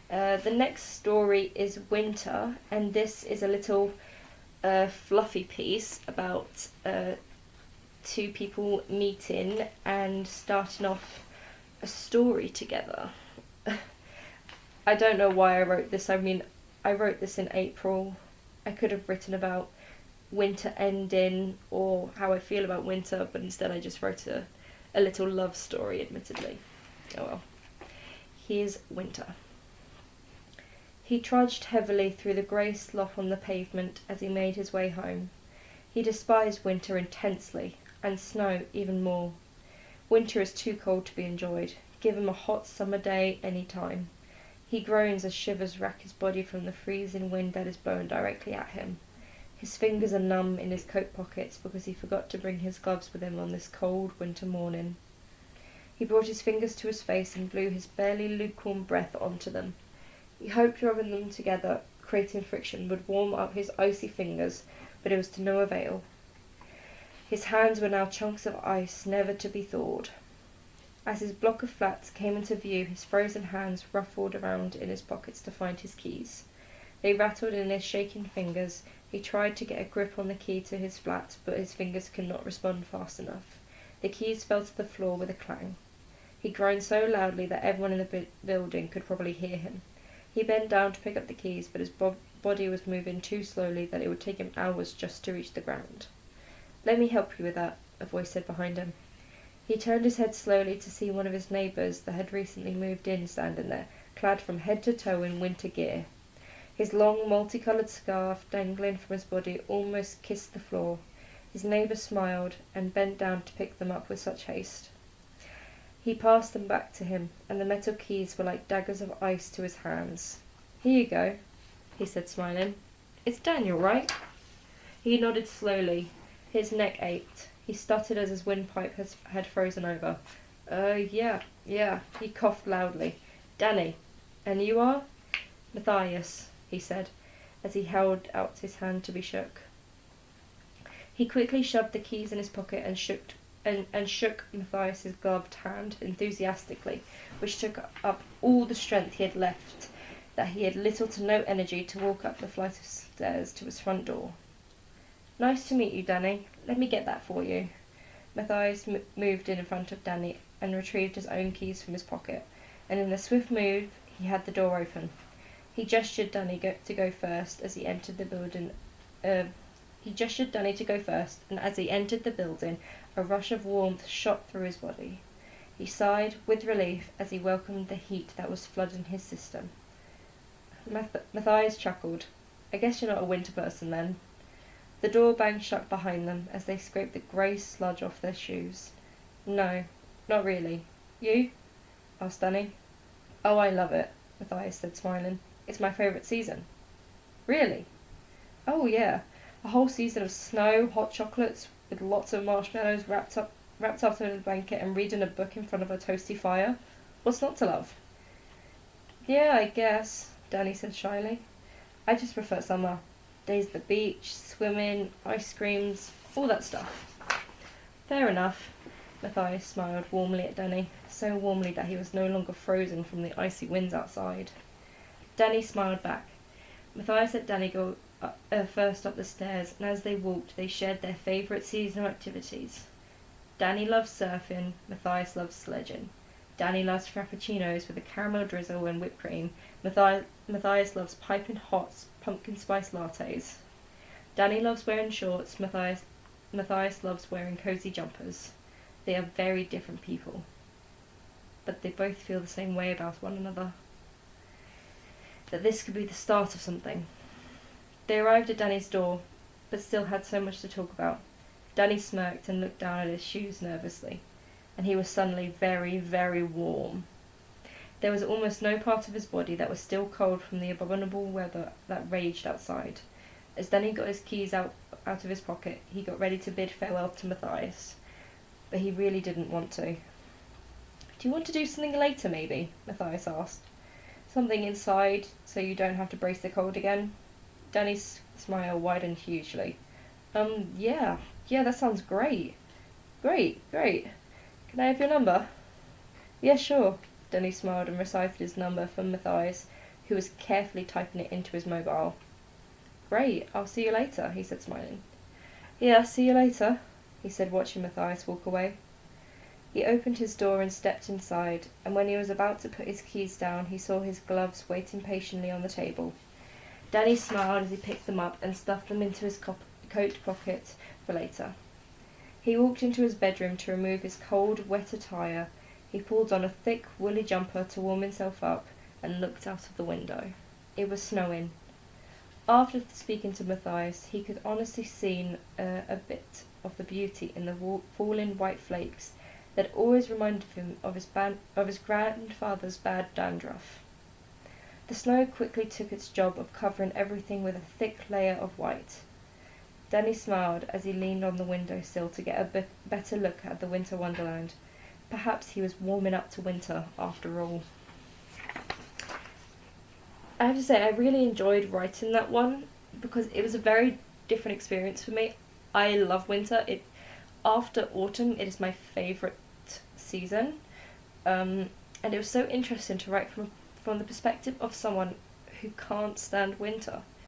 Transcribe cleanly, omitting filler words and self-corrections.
The next story is Winter, and this is a little fluffy piece about two people meeting and starting off a story together. I don't know why I wrote this. I mean, I wrote this in April. I could have written about winter ending or how I feel about winter, but instead I just wrote a little love story, admittedly. Oh well. Here's Winter. He trudged heavily through the grey slop on the pavement as he made his way home. He despised winter intensely, and snow even more. Winter is too cold to be enjoyed. Give him a hot summer day any time. He groans as shivers rack his body from the freezing wind that is blowing directly at him. His fingers are numb in his coat pockets because he forgot to bring his gloves with him on this cold winter morning. He brought his fingers to his face and blew his barely lukewarm breath onto them. He hoped rubbing them together, creating friction, would warm up his icy fingers, but it was to no avail. His hands were now chunks of ice never to be thawed. As his block of flats came into view, his frozen hands ruffled around in his pockets to find his keys. They rattled in his shaking fingers. He tried to get a grip on the key to his flat, but his fingers could not respond fast enough. The keys fell to the floor with a clang. He groaned so loudly that everyone in the building could probably hear him. He bent down to pick up the keys, but his body was moving too slowly that it would take him hours just to reach the ground. "Let me help you with that," a voice said behind him. He turned his head slowly to see one of his neighbours that had recently moved in standing there, clad from head to toe in winter gear. His long, multicoloured scarf dangling from his body almost kissed the floor. His neighbour smiled and bent down to pick them up with such haste. He passed them back to him, and the metal keys were like daggers of ice to his hands. "Here you go," he said, smiling. "It's Daniel, right?" He nodded slowly. His neck ached. He stuttered as his windpipe had frozen over. Yeah. He coughed loudly. "Danny. And you are?" "Matthias," he said, as he held out his hand to be shook. He quickly shoved the keys in his pocket and shook Matthias's gloved hand enthusiastically, which took up all the strength he had left, that he had little to no energy to walk up the flight of stairs to his front door. "Nice to meet you, Danny. Let me get that for you." Matthias moved in front of Danny and retrieved his own keys from his pocket, and in a swift move he had the door open. He gestured Danny to go first as he entered the building. And as he entered the building, a rush of warmth shot through his body. He sighed with relief as he welcomed the heat that was flooding his system. Matthias chuckled. "I guess you're not a winter person, then." The door banged shut behind them as they scraped the grey sludge off their shoes. "No, not really. You?" asked Danny. "Oh, I love it," Matthias said, smiling. "It's my favourite season." "Really?" "Oh, yeah. A whole season of snow, hot chocolates, with lots of marshmallows wrapped up in a blanket and reading a book in front of a toasty fire. What's not to love?" "Yeah, I guess," Danny said shyly. "I just prefer summer. Days at the beach, swimming, ice creams, all that stuff." "Fair enough." Matthias smiled warmly at Danny, so warmly that he was no longer frozen from the icy winds outside. Danny smiled back. Matthias let Danny go first up the stairs, and as they walked they shared their favourite seasonal activities. Danny loves surfing, Matthias loves sledging. Danny loves frappuccinos with a caramel drizzle and whipped cream. Matthias loves piping hot pumpkin spice lattes. Danny loves wearing shorts, Matthias loves wearing cosy jumpers. They are very different people, but they both feel the same way about one another. That this could be the start of something. They arrived at Danny's door, but still had so much to talk about. Danny smirked and looked down at his shoes nervously, and he was suddenly very, very warm. There was almost no part of his body that was still cold from the abominable weather that raged outside. As Danny got his keys out of his pocket, he got ready to bid farewell to Matthias, but he really didn't want to. "Do you want to do something later, maybe?" Matthias asked. "Something inside, so you don't have to brace the cold again?" Danny's smile widened hugely. Yeah, that sounds great. Great. Can I have your number?" "Yeah, sure." Danny smiled and recited his number for Matthias, who was carefully typing it into his mobile. "Great, I'll see you later," he said, smiling. "Yeah, see you later," he said, watching Matthias walk away. He opened his door and stepped inside, and when he was about to put his keys down, he saw his gloves waiting patiently on the table. Danny smiled as he picked them up and stuffed them into his coat pocket for later. He walked into his bedroom to remove his cold, wet attire. He pulled on a thick, woolly jumper to warm himself up and looked out of the window. It was snowing. After speaking to Matthias, he could honestly see a bit of the beauty in the falling white flakes that always reminded him of his grandfather's bad dandruff. The snow quickly took its job of covering everything with a thick layer of white. Danny smiled as he leaned on the windowsill to get a better look at the winter wonderland. Perhaps he was warming up to winter after all. I have to say, I really enjoyed writing that one because it was a very different experience for me. I love winter. After autumn, it is my favourite season, and it was so interesting to write from the perspective of someone who can't stand winter.